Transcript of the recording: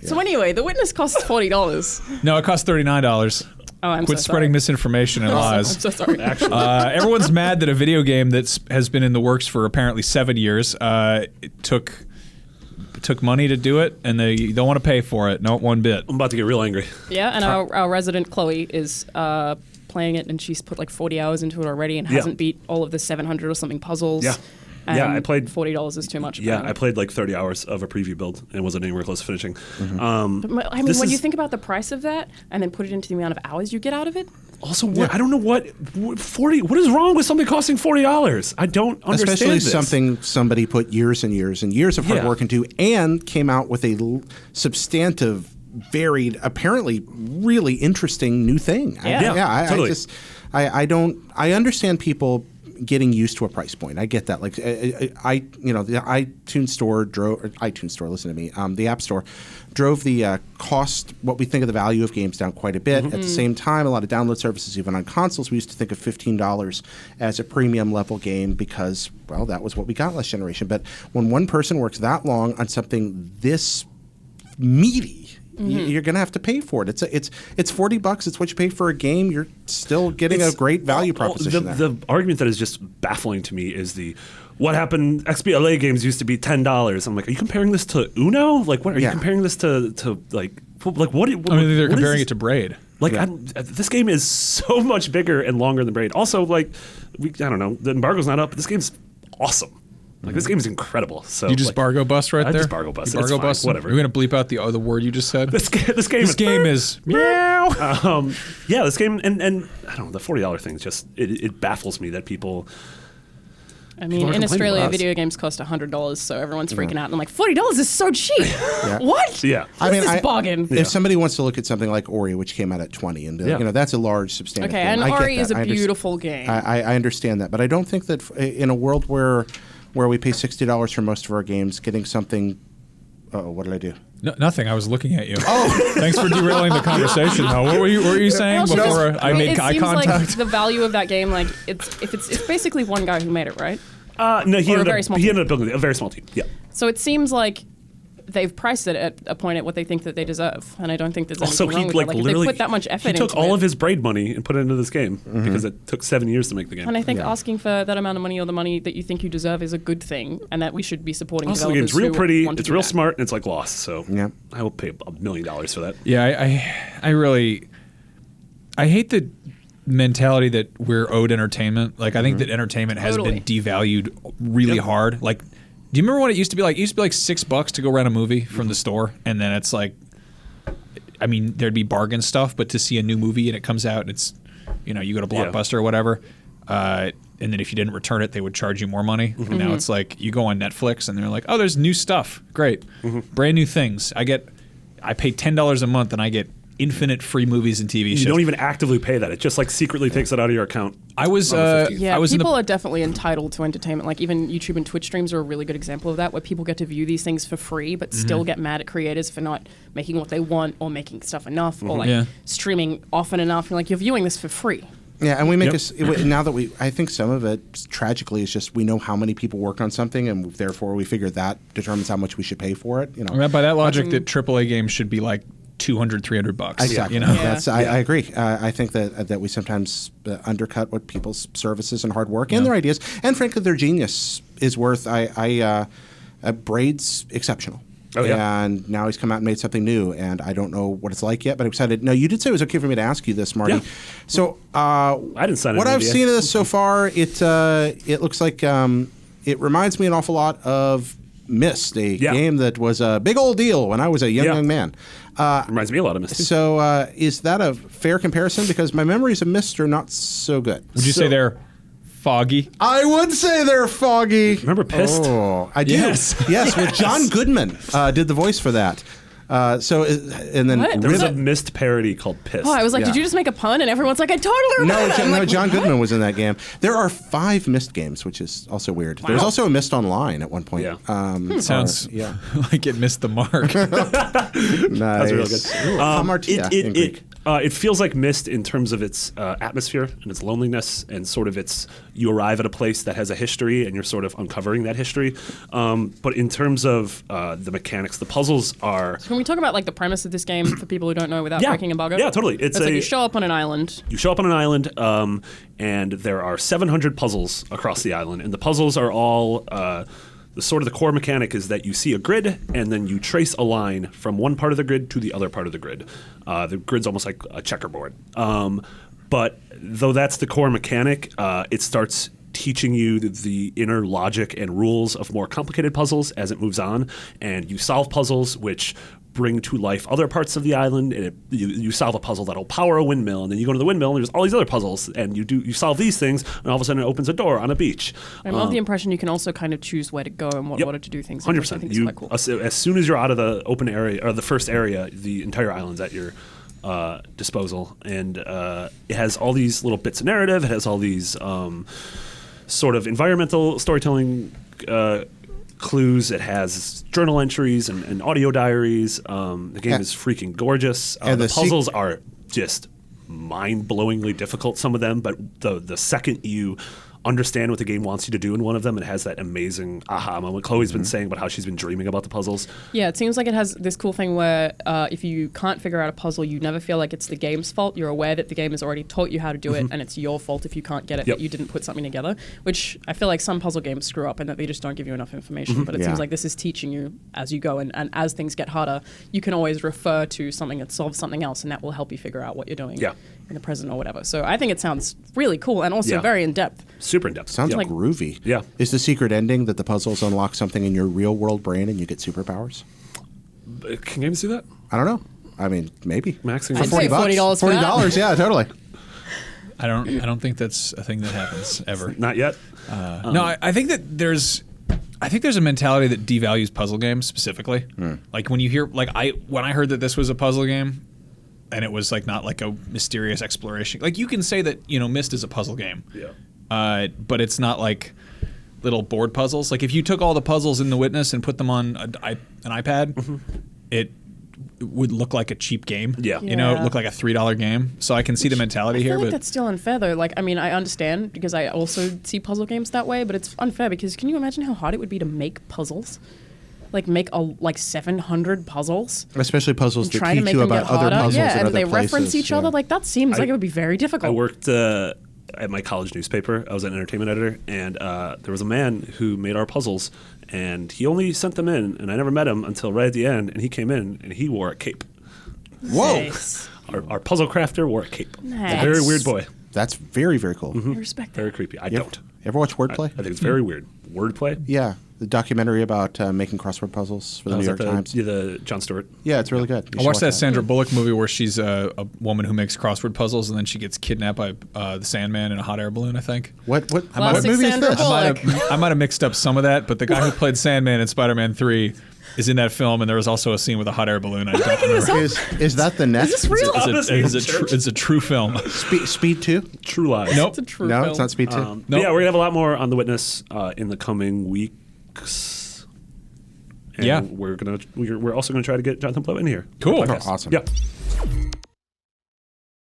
So anyway, The Witness costs $40. No, it costs $39. Oh, I'm Quit so spreading sorry. misinformation and lies. I'm so sorry. Actually, Everyone's mad that a video game that has been in the works for apparently 7 years it took money to do it, and they don't want to pay for it, not one bit. I'm about to get real angry. Yeah, and our resident Chloe is playing it, and she's put like 40 hours into it already and hasn't beat all of the 700 or something puzzles. Yeah. And Yeah, I played $40 is too much. Yeah, apparently. I played like 30 hours of a preview build and wasn't anywhere close to finishing. But, I mean, when you think about the price of that and then put it into the amount of hours you get out of it, Also, I don't know what 40. What is wrong with something costing $40? I don't understand Especially this. something somebody put years and years and years of hard work into, and came out with a substantive, varied, apparently really interesting new thing. Yeah. Totally. I understand people getting used to a price point. I get that. Like the iTunes Store, listen to me, the App Store drove the cost, what we think of the value of games, down quite a bit. At the same time, a lot of download services, even on consoles, we used to think of $15 as a premium level game because, well, that was what we got last generation. But when one person works that long on something this meaty, you're going to have to pay for it. It's $40. It's what you pay for a game. You're still getting a great value proposition there. The argument that is just baffling to me is what happened. XBLA games used to be $10. I'm like, are you comparing this to Uno? Like, what are you comparing this to? Like what? I mean, they're comparing it to Braid. Like, this game is so much bigger and longer than Braid. Also, like, I don't know, the embargo's not up, but this game's awesome. Like, this game is incrable. So You just bargo bust right I there? just bargo bust. You It's bargo fine, bust? whatever. You're going to bleep out the word you just said? This game is meow. yeah, this game and I don't know, the $40 thing is just it baffles me that people. I mean, in Australia, video games cost $100, so everyone's freaking out. And I'm like, $40 is so cheap. What? Yeah. What is this bargain? If somebody wants to look at something like Ori, which came out at 20, and that's a large, substantial Okay, game. and I get Ori that. is a I beautiful game. I understand that, but I don't think that in a world where we pay $60 for most of our games, getting something. Oh, what did I do? No, nothing. I was looking at you. Oh, thanks for derailing the conversation. Though, what were you saying before I made eye contact? It seems like the value of that game, like it's basically one guy who made it, right? No, he ended team. up building a very small team. Yeah. So it seems like they've priced it at a point at what they think that they deserve, and I don't think there's anything wrong with that. Like, if they put that much effort into it. He took all of his Braid money and put it into this game because it took 7 years to make the game. And I think asking for that amount of money or the money that you think you deserve is a good thing, and that we should be supporting Also, the developers game's real who pretty, want to it's do real that. smart, and it's like Lost. So I will pay $1 million for that. Yeah, I really hate the mentality that we're owed entertainment. Like, I think that entertainment has been devalued really hard. Like, do you remember what it used to be like? It used to be like $6 to go rent a movie from the store, and then it's like, I mean, there'd be bargain stuff, but to see a new movie and it comes out and it's, you go to Blockbuster or whatever, and then if you didn't return it, they would charge you more money. And now it's like, you go on Netflix and they're like, oh, there's new stuff. Great. Brand new things. I pay $10 a month and I get infinite free movies and TV shows. You don't even actively pay that. It just like secretly takes it out of your account. I was people are definitely entitled to entertainment. Like, even YouTube and Twitch streams are a really good example of that, where people get to view these things for free, but still get mad at creators for not making what they want or making stuff enough or like streaming often enough. You're like, you're viewing this for free. Yeah, and we make now that I think some of it tragically is just we know how many people work on something, and therefore we figure that determines how much we should pay for it. By that logic, that AAA games should be like $200, $300. Exactly. Yeah. I agree. I think that we sometimes undercut what people's services and hard work and their ideas, and frankly, their genius is worth. Braid's exceptional. Oh, yeah. And now he's come out and made something new, and I don't know what it's like yet, but I'm excited. No, you did say it was okay for me to ask you this, Marty. Yeah. So I didn't sign what an I've NDA. seen of this so far, it looks like it reminds me an awful lot of Myst, a game that was a big old deal when I was a young man. Reminds me a lot of Myst. So is that a fair comparison? Because my memories of Myst are not so good. Would you say they're foggy? I would say they're foggy. Remember Pissed? Oh, I do. Yes, with John Goodman did the voice for that. And then What? There was a Myst parody called Pissed. Oh, I was like, did you just make a pun? And everyone's like, I totally remember that. I'm No, like, John what? Goodman was in that game. There are 5 Myst games, which is also weird. There's also a Myst Online at one point. Yeah. Sounds like it missed the mark. Nice. That's real good. Hamartia in Greek. It feels like Myst in terms of its atmosphere and its loneliness and sort of you arrive at a place that has a history and you're sort of uncovering that history. But in terms of the mechanics, the puzzles are... So can we talk about like the premise of this game for people who don't know without breaking embargo? Yeah, totally. It's like you show up on an island. You show up on an island and there are 700 puzzles across the island. And the puzzles are all... the core mechanic is that you see a grid and then you trace a line from one part of the grid to the other part of the grid. The grid's almost like a checkerboard. But though that's the core mechanic, it starts teaching you the inner logic and rules of more complicated puzzles as it moves on. And you solve puzzles which bring to life other parts of the island. And you solve a puzzle that'll power a windmill, and then you go to the windmill and there's all these other puzzles, and you solve these things, and all of a sudden it opens a door on a beach. I'm of the impression you can also kind of choose where to go and what order to do things. 100%. Which I think is quite cool. As soon as you're out of the open area or the first area, the entire island's at your disposal, and it has all these little bits of narrative. It has all these sort of environmental storytelling clues. It has journal entries and audio diaries. The game is freaking gorgeous. And the puzzles are just mind-blowingly difficult, some of them, but the second you understand what the game wants you to do in one of them, it has that amazing aha moment. Chloe's been saying about how she's been dreaming about the puzzles. Yeah, it seems like it has this cool thing where if you can't figure out a puzzle, you never feel like it's the game's fault. You're aware that the game has already taught you how to do it, and it's your fault if you can't get it, that you didn't put something together, which I feel like some puzzle games screw up and that they just don't give you enough information. But it seems like this is teaching you as you go, and as things get harder, you can always refer to something that solves something else, and that will help you figure out what you're doing in the present or whatever. So I think it sounds really cool and also very in-depth. Super in-depth. Sounds like groovy. Yeah. Is the secret ending that the puzzles unlock something in your real-world brain and you get superpowers? Can games do that? I don't know. I mean, maybe. Maxing I'd say $40 for that. $40, yeah, totally. I don't think that's a thing that happens ever. Not yet. No, I think that there's a mentality that devalues puzzle games specifically. Like when you hear when I heard that this was a puzzle game, and it was like not like a mysterious exploration. Like you can say that Myst is a puzzle game. Yeah. But it's not like little board puzzles. Like if you took all the puzzles in The Witness and put them on an iPad, it would look like a cheap game. Yeah. It looked like a $3 game. So I can see the mentality here. I feel like but that's still unfair though. Like, I mean, I understand because I also see puzzle games that way, but it's unfair because can you imagine how hard it would be to make puzzles? Like make 700 puzzles, especially puzzles that trying to teach make you them about get harder. other puzzles and other they places. reference each other. Like that seems like it would be very difficult. I worked at my college newspaper. I was an entertainment editor, and there was a man who made our puzzles, and he only sent them in, and I never met him until right at the end, and he came in, and he wore a cape. Whoa! Nice. Our puzzle crafter wore a cape. Nice. A very weird boy. That's very, very cool. I respect that. Very creepy. I don't. Ever watch Wordplay? I think it's very weird. Wordplay? Yeah, the documentary about making crossword puzzles for the New York Times. Yeah, the Jon Stewart. Yeah, it's really good. I watched that Sandra Bullock movie where she's a woman who makes crossword puzzles and then she gets kidnapped by the Sandman in a hot air balloon, I think. What movie Classic is Sandra this? Bullock. I might have mixed up some of that, but the guy who played Sandman in Spider-Man 3 is in that film, and there was also a scene with a hot air balloon. I don't remember. Is that the next? Is this real? It's a true film. Speed 2? True Lies. Nope. It's a true No, film. it's not Speed 2. Nope. Yeah, we're going to have a lot more on The Witness in the coming weeks. And Yeah. we're also going to try to get Jonathan Blow in here. Cool. Podcast. Awesome. Yeah.